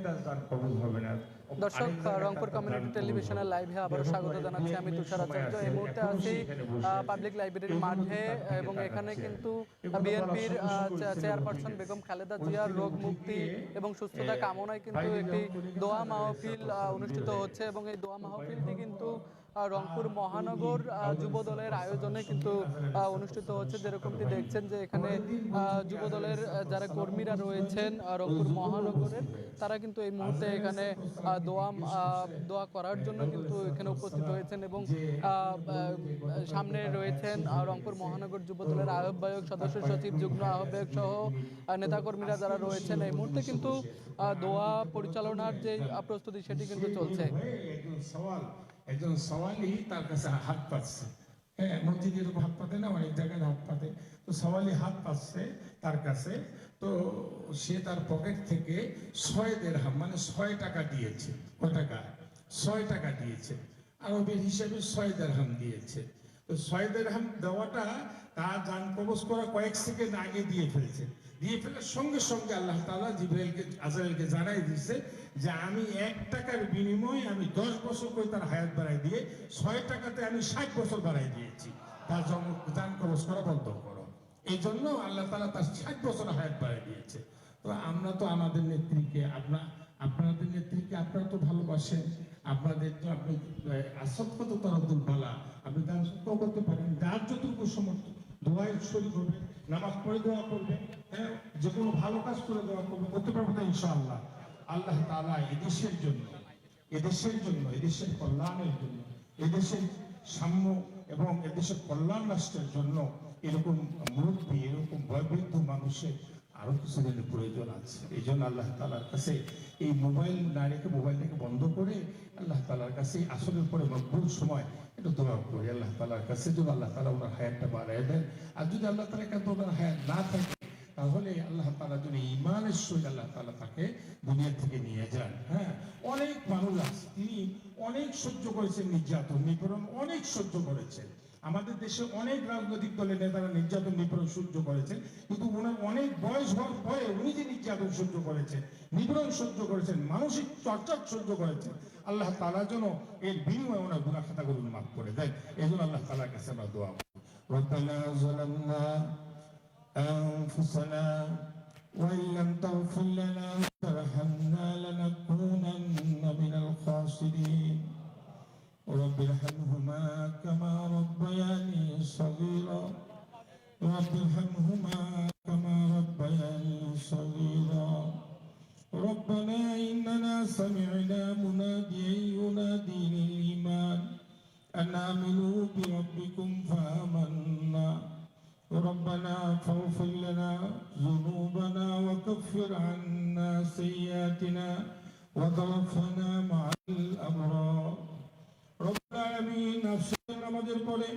তার দান কবুল হবে না। দর্শক, রংপুর কমিউনিটি টেলিভিশনের লাইভে আবারও স্বাগত জানাচ্ছি আমি তুষার আচার্য। এই মুহূর্তে আছি পাবলিক লাইব্রেরির মাঠে এবং এখানে কিন্তু বিএনপির চেয়ারপারসন বেগম খালেদা জিয়ার রোগ মুক্তি এবং সুস্থতা কামনায় কিন্তু একটি দোয়া মাহফিল অনুষ্ঠিত হচ্ছে এবং এই দোয়া মাহফিলটি কিন্তু রংপুর মহানগর যুব দলের আয়োজনে কিন্তু অনুষ্ঠিত হচ্ছে। যেরকমটি দেখছেন যে এখানে যুব দলের যারা কর্মীরা রয়েছেন রংপুর মহানগরের, তারা কিন্তু এই মুহূর্তে এখানে দোয়া করার জন্য কিন্তু এখানে উপস্থিত হয়েছেন এবং সামনে রয়েছেন রংপুর মহানগর যুব দলের আহ্বায়ক, সদস্য সচিব, যুগ্ম আহ্বায়ক সহ নেতাকর্মীরা যারা রয়েছেন। এই মুহূর্তে কিন্তু দোয়া পরিচালনার যে প্রস্তুতি সেটি কিন্তু চলছে। একজন সওয়ালি তার কাছে হাত পাচ্ছে, হ্যাঁ, মসজিদের হাত পাতে না, অনেক জায়গায় হাত পাতে, তো সওয়ালি হাত পাচ্ছে তার কাছে। তো সে তার পকেট থেকে 6 দিরহাম মানে 6 টাকা দিয়েছে। কত টাকা? 6 টাকা দিয়েছে। আরবের হিসেবে 6 দিরহাম দিয়েছে। তো 6 দিরহাম দেওয়াটা তার জান কবজ করা কয়েক সেকেন্ড আগে দিয়ে ফেলেছে। দিয়ে ফেলার সঙ্গে সঙ্গে আল্লাহ তাআলা জিবরাইলকে, আজরাইলকে জানাই দিয়েছে যে আমি 1 টাকার বিনিময়ে আমি 10 বছর করে তার হায়াত বাড়াই দিয়ে 6 টাকাতে আমি 60 বছর বাড়াই দিয়েছি। তার জান কবজ করা বন্ধ করো। এই জন্য আল্লাহ তাআলা তার 60 বছর হায়াত বাড়াই দিয়েছে। তো আমরা তো আমাদের নেত্রীকে, আপনাদের নেত্রীকে আপনারা তো ভালোবাসেন, আপনাদের তো আপনি আসাদকত তারাদুল বালা, আপনি দান করতে পারেন, যার যতটুকু সমর্থন দোয়ায় শরীর করবেন, নামাজ পড়ে দোয়া করবেন, হ্যাঁ, যে কোনো ভালো কাজ করে দোয়া করবেন, করতে পারবেন না ইনশাআল্লাহ। আল্লাহ তাআলা এদেশের জন্য, এদেশের কল্যাণের জন্য, এদেশের সাম্য এবং এদেশের কল্যাণ রাষ্ট্রের জন্য এরকম মুরব্বী, এরকম বয়োবৃদ্ধ মানুষের আরো কিছু দিনের প্রয়োজন আছে। এই জন্য আল্লাহ তাআলার কাছে এই মোবাইল না রেখে, মোবাইলটাকে বন্ধ করে আল্লাহ তাআলার কাছে আসরের পরে মকবুল সময় একটু দোয়া করি আল্লাহ তাআলার কাছে, যদি আল্লাহ তাআলা ওনার হায়াতটা বাড়ায় দেন। আর যদি আল্লাহ তাআলা একান্ত ওনার হায়াত না থাকে, তাহলে আল্লাহ তাআলা যদি ঈমানের সহিত আল্লাহ তাআলা তাকে দুনিয়া থেকে নিয়ে যান। হ্যাঁ, অনেক মানুষ আছে, তিনি অনেক সহ্য করেছেন, নির্যাতন নিপীড়ন অনেক সহ্য করেছেন। আমাদের দেশে অনেক রাজনৈতিক দলের নেতারা নির্যাতন নিপীড়ন সহ্য করেছেন, কিন্তু ওনার অনেক বয়স হওয়ার পরে উনি যে নির্যাতন সহ্য করেছেন, নিপীড়ন সহ্য করেছেন, মানসিক চর্চা সহ্য করেছেন, আল্লাহ তাআলা যেন এর বিনিময়ে ওনার গুনাহ খাতাগুলো মাফ করে দেয়। এই জন্য আল্লাহ তাআলার কাছে আমরা দোয়া করি। রব্বানা যালামনা আনফুসানা ওয়া ইল্লাম তাগফির লানা ওয়া তারহামনা লানাকুনান্না মিনাল খাসিরিন। رب ارحمهما كما ربياني صغيرا رب ارحمهما كما ربياني صغيرا ربنا إننا سمعنا مناديا ينادي للإيمان أن آمنوا بربكم فآمنا ربنا فاغفر لنا ذنوبنا وكفر عنا سيئاتنا وتوفنا مع الأبرار রব্বুল আলামিন আফসোস আমাদের পরে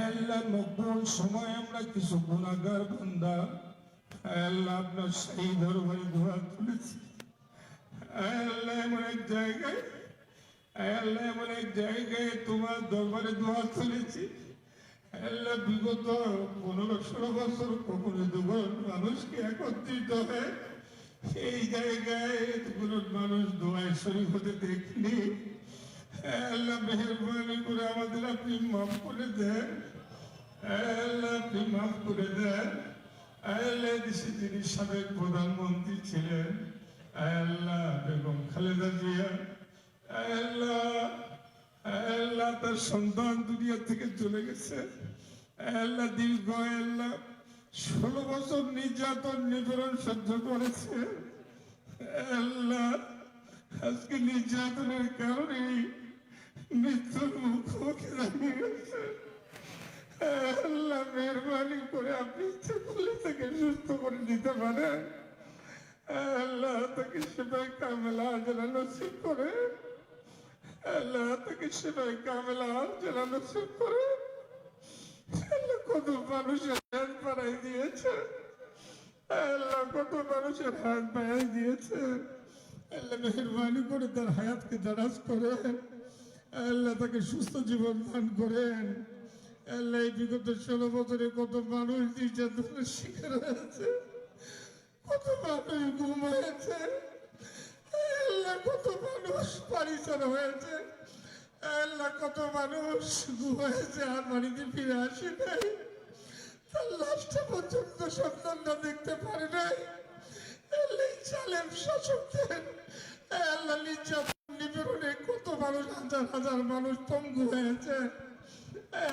আল্লাহ মকবুল সময় আমরা কিছু গুনাহগার বান্দা আল্লাহ আপনার সেই দরবারে দোয়া করেছি। আল্লাহ এমন এক জায়গায় তোমার দরবারে দোয়া করেছি আল্লাহ, বিগত 15-16 বছর কখনো দুজন মানুষকে একত্রিত হয়ে এই জায়গায় এতগুলো মানুষ দোয়ায় শরীক হতে দেখিনি। আল্লাহ মেহেরবানি করে আমাদের আপনি মাফ করে দেন, আল্লাহ আপনি মাফ করে দেন। আল্লাহ দেশে যিনি সাবেক প্রধানমন্ত্রী ছিলেন আল্লাহ বেগম খালেদা জিয়া, আল্লাহ তার সন্তান দুনিয়া থেকে চলে গেছে। আল্লাহ দীর্ঘ 16 বছর নির্যাতন নিপীড়ন সহ্য করেছে। আল্লাহ আজকে নির্যাতনের কারণে মৃত্যুর মুখোমুখি দাঁড়িয়ে গেছে। আল্লাহ মেহরবানি করে আপনি ইচ্ছে করলে তাকে সুস্থ করে দিতে পারেন। আল্লাহ তাকে সেবায় কামেলা আজরা নসিব করে, আল্লাহ তাকে সেবায় কামেলা আজরা নসিব করে। আল্লাহ কত মানুষের হাত বাড়াই দিয়েছে, আল্লাহ কত মানুষের হাত বাড়াই দিয়েছে। আল্লাহ মেহরবানি করে তার হায়াতকে দারাজ করেন, আল্লাহ তাকে সুস্থ জীবন দান করেন। আল্লাহ বিগত 16 বছরে কত মানুষ নির্যাতনের শিকার হয়েছে, কত মানুষ গুম হয়েছে। অত্যাচার হয়েছে। আল্লাহ কত মানুষ হয়েছে আর বাড়িতে ফিরে আসে নাই, তার লাশটা পর্যন্ত সন্তানরা দেখতে পারে নাই। আল্লাহ জালেম শাসকদের আল্লাহ নির্যাতন নিপীড়নে কত মানুষ, হাজার হাজার মানুষ পঙ্গু হয়েছে।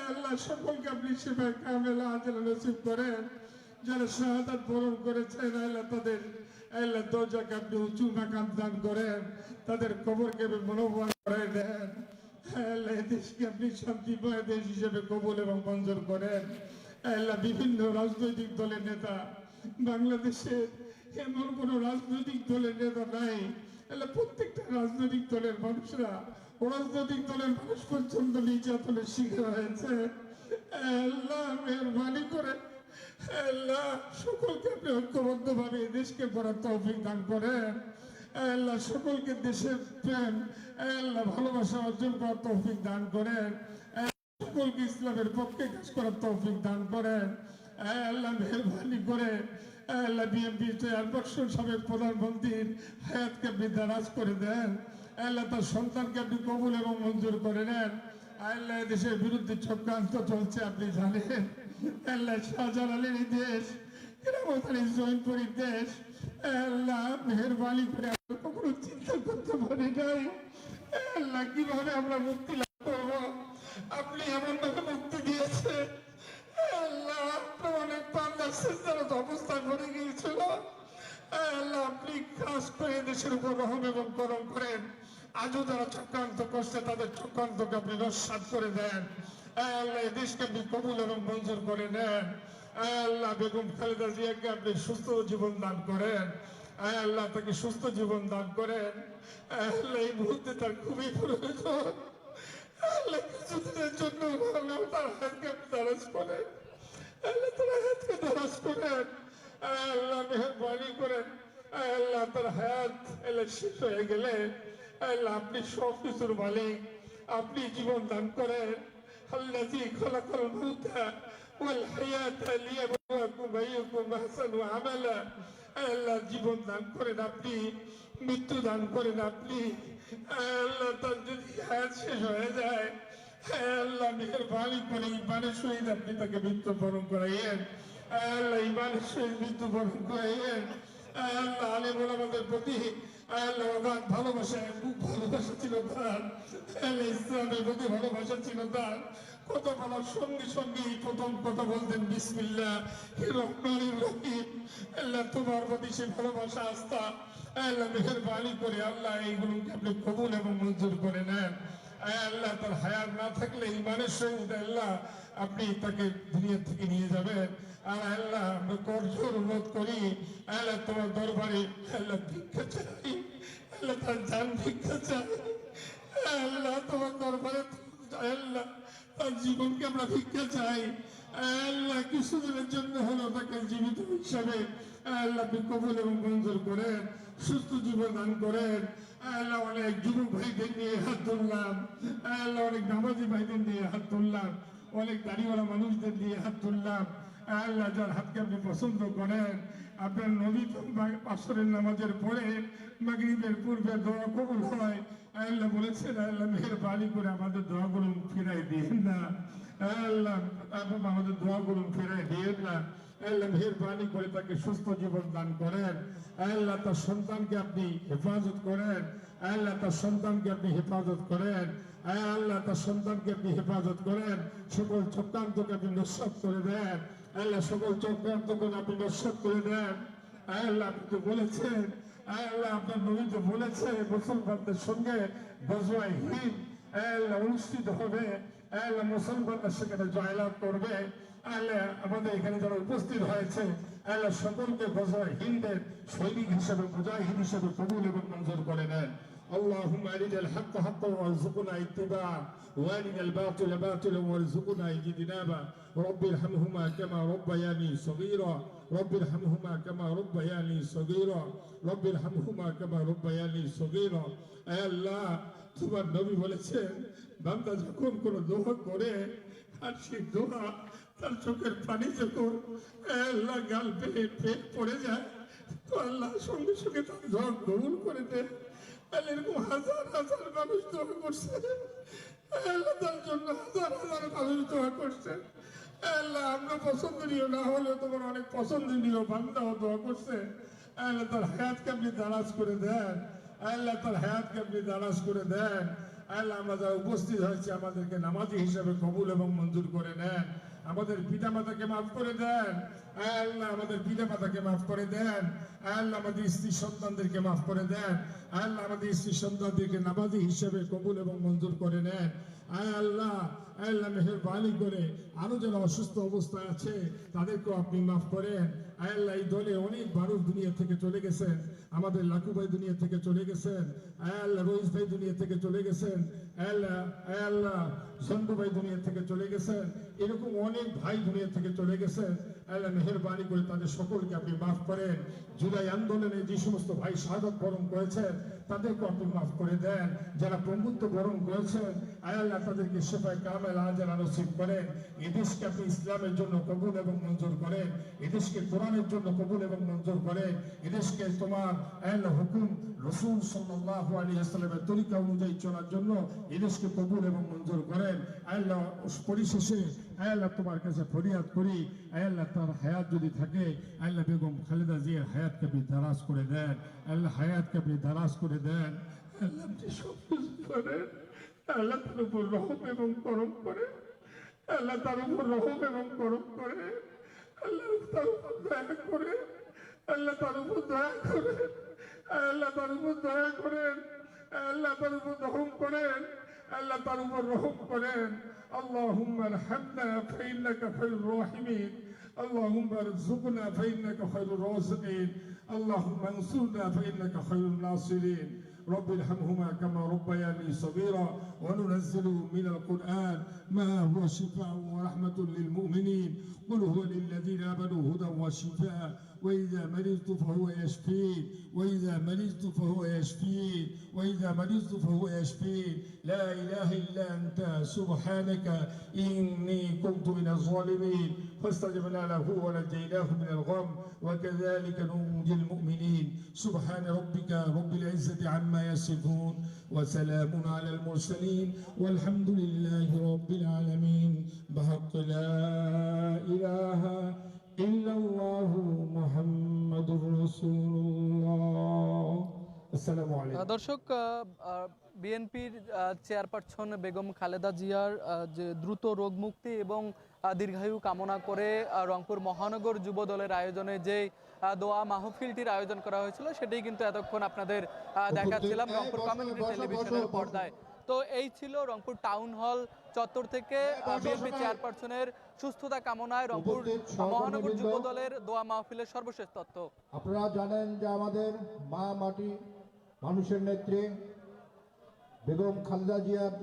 আল্লাহ সকলকে আপনি সেবায় কামেলা আজল নসিব করেন। যারা শাহাদাত বরণ করেছেন আল্লাহ তাদের আল্লাহ দরজাকে আপনি উঁচু মাকাম দান করেন, তাদের কবরকে মনোবল করে দেন। আল্লাহ দেশকে আপনি শান্তিময় দেশ হিসেবে কবুল এবং মঞ্জুর করেন। আল্লাহ বিভিন্ন রাজনৈতিক দলের নেতা, বাংলাদেশের এমন কোনো রাজনৈতিক দলের নেতা নাই আল্লাহ, প্রত্যেকটা রাজনৈতিক দলের মানুষরা, রাজনৈতিক দলের মানুষ পর্যন্ত নির্যাতনের শিকার হয়েছে। আল্লাহ মেহরবানি করে আল্লাহ সকলকে আপনি ঐক্যবদ্ধ ভাবে দেশকে গড়ার তৌফিক দান করেন। আল্লাহ সকলকে দেশের প্রেম আল্লাহ ভালোবাসা অর্জন করার তৌফিক দান করেন। সকলকে ইসলামের পক্ষে কাজ করার তৌফিক দান করেন। আল্লাহ মেহরবানি করে আল্লাহ বিএনপি চেয়ারপারসন সাবেক প্রধানমন্ত্রীর হায়াতকে আপনি দারাজ করে দেন। আল্লাহ তার সন্তানকে আপনি কবুল এবং মঞ্জুর করে নেন। আল্লাহ দেশের বিরুদ্ধে চক্রান্ত চলছে আপনি জানেন। আল্লাহ শাহজালালের এই দেশ, কেরামতালী জৈনপুরীর দেশ, আল্লাহ মেহরবানি করে আমরা কখনো চিন্তা করতে পারি নাই আল্লাহ কিভাবে আমরা মুক্তি লাভ করবো। আপনি এমন ভাবে মুক্তি দিয়েছে আল্লাহ, আপনার অনেক বান্দার সিজদারত অবস্থা করে গিয়েছিল আল্লাহ, আপনি কাজ করে দেশের উপর রহম এবং করম করেন। আজও যারা চক্রান্ত করছে তাদের চক্রান্তকে আপনি নস্যাৎ করে দেন। আল্লাহ দেশকে আপনি কবুল এবং মঞ্জুর করে নেন। আল্লাহ বেগম খালেদা জিয়াকে আপনি সুস্থ জীবন দান করেন। আল্লাহ তাকে সুস্থ জীবন দান করেন। আল্লাহ এই মুহূর্তে তার খুবই প্রয়োজন। আল্লাহ কিছুদিনের জন্য আল্লাহ তার হাতকে আপনি দারাজ করেন। আল্লাহ তার হাতকে দারাজ করেন। আল্লাহ মেহরবানি করেন। আল্লাহ তার হাত আল্লাহ শেষ হয়ে গেলে আল্লাহ আপনি সব কিছুর মালিক, আপনি জীবন দান করেন। আল্লাযী খালাকাল মাউতা ওয়াল হায়াতা লিয়াবলুয়াকুম আইয়ুকুম আহসানু আমালা। আল্লাহ জীবন দান করেন আপনি, মৃত্যু দান করেন আপনি। আল্লাহ তার যদি হায়াত শেষ হয়ে যায় আল্লাহ মেহরবানি করে ইমানের সহিত আপনি তাকে মৃত্যুবরণ করাইয়েন। আল্লাহ ইমানের সহিত মৃত্যুবরণ করাইয়েন। আল্লাহ আলেম ওলামাদের প্রতি আল্লাহ অগাধ ভালোবাসা, খুব ভালোবাসা ছিল তার। আল্লাহ ইসলামের প্রতি ভালোবাসা ছিল তার। কত বলার সঙ্গে সঙ্গে প্রথম কথা বলতেন বিসমিল্লাহির রহমানির রহিম। আল্লাহ তোমার প্রতি সে ভালোবাসা, আস্থা আল্লাহ মেহরবানি করে আল্লাহ এইগুলোকে আপনি কবুল এবং মঞ্জুর করে নেন। আল্লাহ তার হায়াত না থাকলে ইমানের সহিত আল্লাহ আপনি তাকে দুনিয়া থেকে নিয়ে যাবেন। আর আল্লাহ আমরা করজোর অনুরোধ করি আল্লাহ তোমার দরবারে আল্লাহ ভিক্ষা চাই, আল্লাহ তার জান ভিক্ষা চাই। আল্লাহ তোমার দরবারে আল্লাহ তার জীবনকে আমরা ভিক্ষা চাই। আল্লাহ কিছুদিনের জন্য হলো তাকে জীবিত হিসাবে আল্লাহ আপনি কবুল এবং মঞ্জুর করেন, সুস্থ জীবন দান করেন। আল্লাহ অনেক যুবক ভাইদের নিয়ে হাত তুললাম, আল্লাহ অনেক নামাজি ভাইদের নিয়ে হাত তুললাম, অনেক দাড়িওয়ালা মানুষদের নিয়ে হাত তুললাম। আল্লাহ যার হাতকে আপনি পছন্দ করেন, আপনার নবী আসরের নামাজের পরে মাগরিবের পূর্বে দোয়া কবুল হয়। আল্লাহ বলেছেন আল্লাহ মেহরবানি করে আমাদের দোয়াগুলো ফিরাই দিয়েন না। আল্লাহ আমাদের দোয়াগুলো ফিরাই দিয়েন না। আল্লাহ মেহরবানি করে তাকে সুস্থ জীবন দান করেন। আল্লাহ তার সন্তানকে আপনি হেফাজত করেন। আল্লাহ তার সন্তানকে আপনি হেফাজত করেন। আল্লাহ তার সন্তানকে আপনি হেফাজত করেন। সকল চক্রান্তকে আপনি নস্যাৎ করে দেন। আল্লাহ সকল চক্রান্তকে আপনি নস্যাৎ করে দেন। আল্লাহ আপনি তো বলেছেন, আল্লাহ আপনার নবী তো বলেছে মুসলমানদের সঙ্গে গজওয়ায়ে হিন্দ আল্লাহ অনুষ্ঠিত হবে। আল্লাহ মুসলমানরা সেখানে জয়লাভ করবে। আল্লাহ আমাদের এখানে যারা উপস্থিত হয়েছে আল্লাহ সকলকে গজওয়ায়ে হিন্দের সৈনিক হিসেবে, মুজাহিদ হিসেবে কবুল এবং মঞ্জুর করে নেন। اللهم أرنا الحق حقا وارزقنا اتباعه وأرنا الباطل باطلا وارزقنا اجتنابه. رب ارحمهما كما ربياني صغيرا رب ارحمهما كما ربياني صغيرا رب ارحمهما كما ربياني صغيرا. আয় আল্লাহ তোমার নবী বলেছেন বান্দা যখন কোনো দোয়া করে আর সেই দোয়া তার চোখের পানি যখন আল্লাহ গাল পেয়ে পেট পড়ে যায় তো আল্লাহ সঙ্গে সঙ্গে তার দোয়া কবুল করে দেন। আল্লাহ এরকম হাজার হাজার মানুষ দোয়া করছে, আল্লাহ তার জন্য হাজার হাজার মানুষ দোয়া করছে। আল্লাহ আমরা পছন্দনীয় না হলেও তোমার অনেক পছন্দনীয় বান্দাও দোয়া করছে। আল্লাহ তার হায়াতকে আপনি দারাজ করে দেন, আল্লাহ তার হায়াতকে আপনি দারাজ করে দেন। আল্লাহ আমরা যারা উপস্থিত হয়েছে আমাদেরকে নামাজি হিসাবে কবুল এবং মঞ্জুর করে নেন। আমাদের পিতা মাতাকে মাফ করে দেন আল্লাহ, আমাদের পিতা মাতাকে মাফ করে দেন আল্লাহ, আমাদের স্ত্রী সন্তানদেরকে মাফ করে দেন আল্লাহ, আমাদের স্ত্রী সন্তানদেরকে নামাজি হিসেবে কবুল এবং মঞ্জুর করে নেন। আল্লাহ আল্লাহ মেহেরবানি করে আরো যারা অসুস্থ অবস্থায় আছে তাদেরকেও আপনি মাফ করেন। আল্লাহ এই দলে অনেক মানুষ দুনিয়া থেকে চলে গেছেন, আমাদের লাকু ভাই দুনিয়া থেকে চলে গেছেন, আল্লাহ রইস ভাই দুনিয়া থেকে চলে গেছেন, আল্লাহ আল্লাহ সন্টু ভাই দুনিয়া থেকে চলে গেছেন, এরকম অনেক ভাই দুনিয়া থেকে চলে গেছেন। আল্লাহ মেহেরবানি করে তাদের সকলকে আপনি মাফ করেন। জুলাই আন্দোলনে যে সমস্ত ভাই শাহাদাত বরণ করেছেন তাদেরকে আপনি মাফ করে দেন। যারা প্রভুত্ব বরণ করেছেন আল্লাহ তাদেরকে সেফায় কামেল আজারা নসিব করেন। এদেশকে আপনি ইসলামের জন্য কবুল এবং মঞ্জুর করেন, এদেশকে কোরআনের জন্য কবুল এবং মঞ্জুর করেন, এদেশকে তোমার আল্লাহ হুকুম রাসূল সাল্লাল্লাহু আলাইহি ওয়াসাল্লামের তরিকা অনুযায়ী চলার জন্য এদেশকে কবুল এবং মঞ্জুর করেন। আল্লাহ পরিশেষে আল্লাহ তোমার কাছে ফরিয়াদ করি, আল্লাহ তার হায়াত যদি থাকে আল্লাহ বেগম খালেদা জিয়ার হায়াতকে আপনি দারাজ করে দেন, আল্লাহ হায়াতকে আপনি দারাজ করে দেন। আল্লাহ আপনি সব কিছু করেন, আল্লাহ তার উপর রহম এবং করম করে, আল্লাহ তার উপর রহম এবং করম করে, আল্লাহ তার উপর দয়া করে, আল্লাহ তার উপর দয়া করেন, আল্লাহ তার উপর দয়া করেন, আল্লাহ তার উপর রহম করেন, আল্লাহ তার উপর রহম করেন। আল্লাহুম্মা আরহামনা ফাইন্নাকা খায়রুর রাহিমিন, আল্লাহুম্মা আরযুকনা ফাইন্নাকা খায়রুর রাযিকিন, আল্লাহুম্মা আনসুরনা ফাইন্নাকা খায়রুন নাসিরিন। رب ارحمهما كما ربياني صغيرا وننزل من القرآن ما هو شفاء ورحمة للمؤمنين، قل هو للذين آمنوا هدى وشفاء، وإذا مرضت فهو يشفين، وإذا مرضت فهو يشفين، وإذا مرضت فهو يشفين. لا إله إلا أنت سبحانك إني كنت من الظالمين. فاستجبنا له ونجيناه من الغم وكذلك ننجي المؤمنين. سبحان ربك رب العزة عما يصفون وسلام على المرسلين والحمد لله رب العالمين. بحق لا إله إلا الله محمد رسول الله. السلام عليكم. দর্শক, বিএনপির চেয়ারপারসন বেগম খালেদা জিয়ার যে দ্রুত রোগ মুক্তি এবং দীর্ঘায়ু কামনা করে রংপুর মহানগর যুব দলের আয়োজনে যে দোয়া মাহফিলটির আয়োজন করা হয়েছিল সেটাই কিন্তু এতক্ষণ আপনাদের দেখাচ্ছিলাম রংপুর কমিউনিটি টেলিভিশনের পর্দায়। তো এই ছিল রংপুর টাউন হল চত্বর থেকে বিএনপি চেয়ারপারসনের সুস্থতা কামনায় রংপুর মহানগর যুব দলের দোয়া মাহফিলের সর্বশেষ তথ্য। আপনারা জানেন যে আমাদের মা মাটি মানুষের নেত্রী বেগম খালেদা জিয়ার